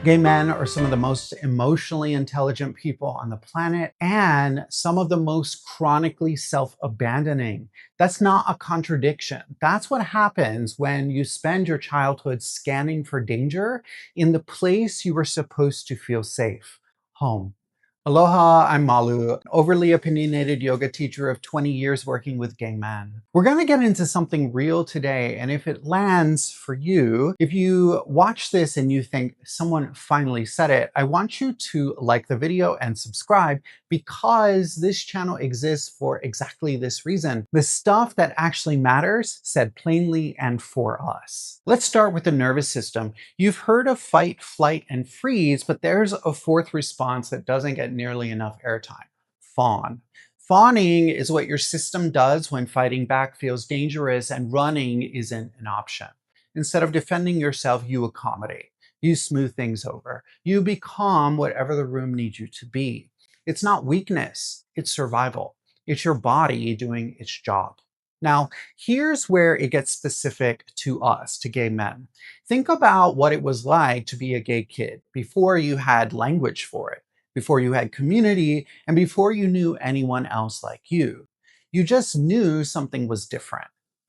Gay men are some of the most emotionally intelligent people on the planet and some of the most chronically self abandoning. That's not a contradiction. That's what happens when you spend your childhood scanning for danger in the place you were supposed to feel safe, home. Aloha, I'm Malu, an overly opinionated yoga teacher of 20 years working with gay men. We're going to get into something real today, and if it lands for you, if you watch this and you think someone finally said it, I want you to like the video and subscribe because this channel exists for exactly this reason. The stuff that actually matters said plainly and for us. Let's start with the nervous system. You've heard of fight, flight, and freeze, but there's a fourth response that doesn't get nearly enough airtime: fawn. Fawning is what your system does when fighting back feels dangerous and running isn't an option. Instead of defending yourself, you accommodate. You smooth things over. You become whatever the room needs you to be. It's not weakness, it's survival. It's your body doing its job. Now, here's where it gets specific to us, to gay men. Think about what it was like to be a gay kid before you had language for it, before you had community, and before you knew anyone else like you. You just knew something was different.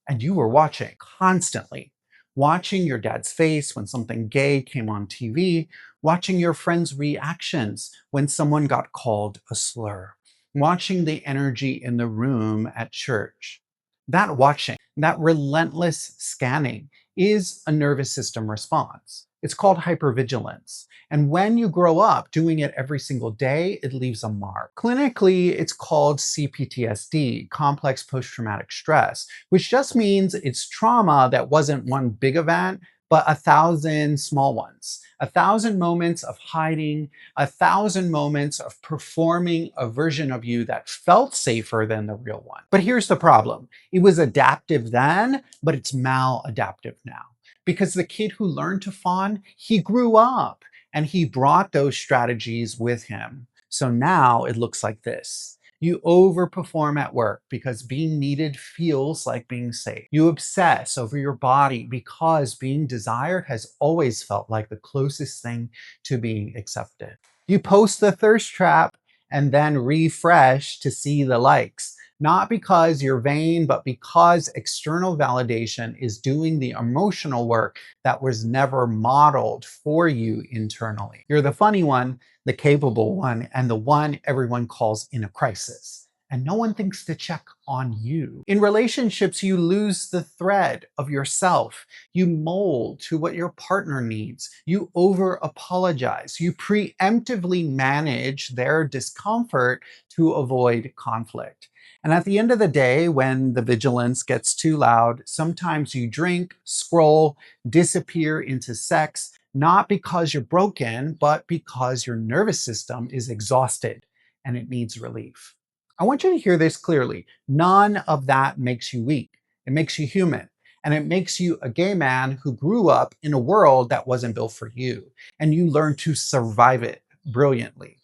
And you were watching constantly, watching your dad's face when something gay came on TV, watching your friends' reactions when someone got called a slur, watching the energy in the room at church. That watching, that relentless scanning, is a nervous system response. It's called hypervigilance. And when you grow up doing it every single day, it leaves a mark. Clinically, it's called CPTSD, complex post-traumatic stress, which just means it's trauma that wasn't one big event, but 1,000 small ones, 1,000 moments of hiding, 1,000 moments of performing a version of you that felt safer than the real one. But here's the problem. It was adaptive then, but it's maladaptive now. Because the kid who learned to fawn, he grew up and he brought those strategies with him. So now it looks like this. You overperform at work because being needed feels like being safe. You obsess over your body because being desired has always felt like the closest thing to being accepted. You post the thirst trap and then refresh to see the likes. Not because you're vain, but because external validation is doing the emotional work that was never modeled for you internally. You're the funny one, the capable one, and the one everyone calls in a crisis. And no one thinks to check on you. In relationships, you lose the thread of yourself. You mold to what your partner needs. You over apologize. You preemptively manage their discomfort to avoid conflict. And at the end of the day, when the vigilance gets too loud, sometimes you drink, scroll, disappear into sex, not because you're broken, but because your nervous system is exhausted and it needs relief. I want you to hear this clearly. None of that makes you weak. It makes you human. And it makes you a gay man who grew up in a world that wasn't built for you. And you learn to survive it brilliantly.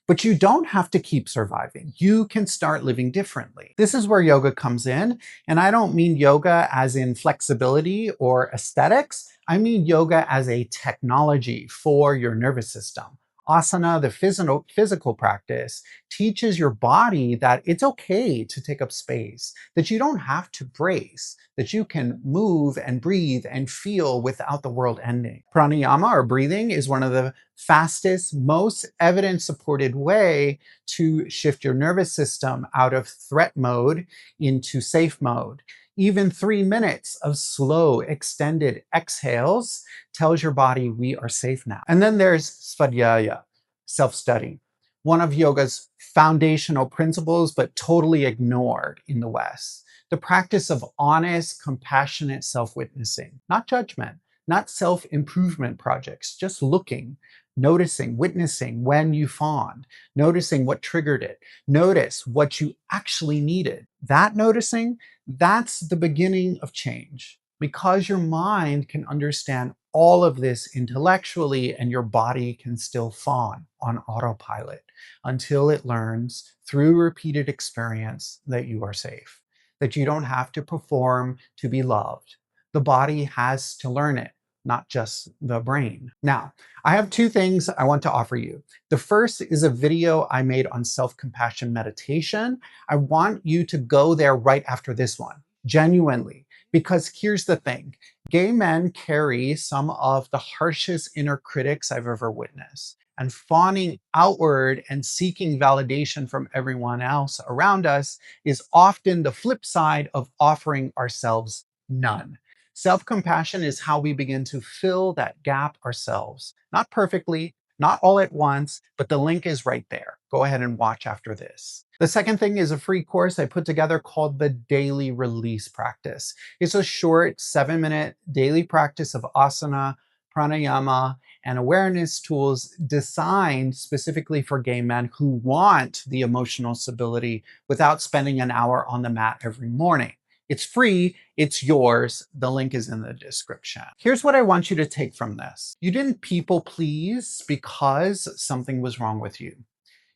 But you don't have to keep surviving. You can start living differently. This is where yoga comes in. And I don't mean yoga as in flexibility or aesthetics. I mean yoga as a technology for your nervous system. Asana, the physical practice, teaches your body that it's okay to take up space, that you don't have to brace, that you can move and breathe and feel without the world ending. Pranayama, or breathing, is one of the fastest, most evidence-supported way to shift your nervous system out of threat mode into safe mode. Even 3 minutes of slow, extended exhales tells your body we are safe now. And then there's svadhyaya, self-study, one of yoga's foundational principles, but totally ignored in the West. The practice of honest, compassionate self-witnessing, not judgment, not self-improvement projects, just looking, noticing, witnessing when you fawned, noticing what triggered it, notice what you actually needed. That noticing, that's the beginning of change, because your mind can understand all of this intellectually and your body can still fawn on autopilot until it learns through repeated experience that you are safe, that you don't have to perform to be loved. The body has to learn it. not just the brain. Now, I have two things I want to offer you. The first is a video I made on self-compassion meditation. I want you to go there right after this one, genuinely, because here's the thing. Gay men carry some of the harshest inner critics I've ever witnessed. And fawning outward and seeking validation from everyone else around us is often the flip side of offering ourselves none. Self compassion is how we begin to fill that gap ourselves. Not perfectly, not all at once, but the link is right there. Go ahead and watch after this. The second thing is a free course I put together called the Daily Release Practice. It's a short 7-minute daily practice of asana, pranayama, and awareness tools designed specifically for gay men who want the emotional stability without spending an hour on the mat every morning. It's free, it's yours. The link is in the description. Here's what I want you to take from this. You didn't people please because something was wrong with you.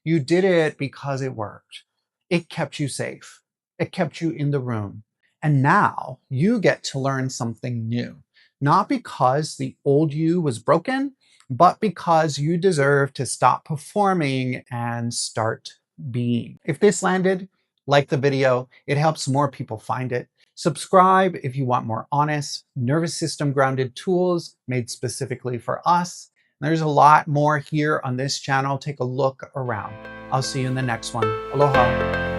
You did it because it worked. It kept you safe. It kept you in the room. And now you get to learn something new. Not because the old you was broken, but because you deserve to stop performing and start being. If this landed, like the video, it helps more people find it. Subscribe if you want more honest, nervous system grounded tools made specifically for us. There's a lot more here on this channel. Take a look around. I'll see you in the next one. Aloha.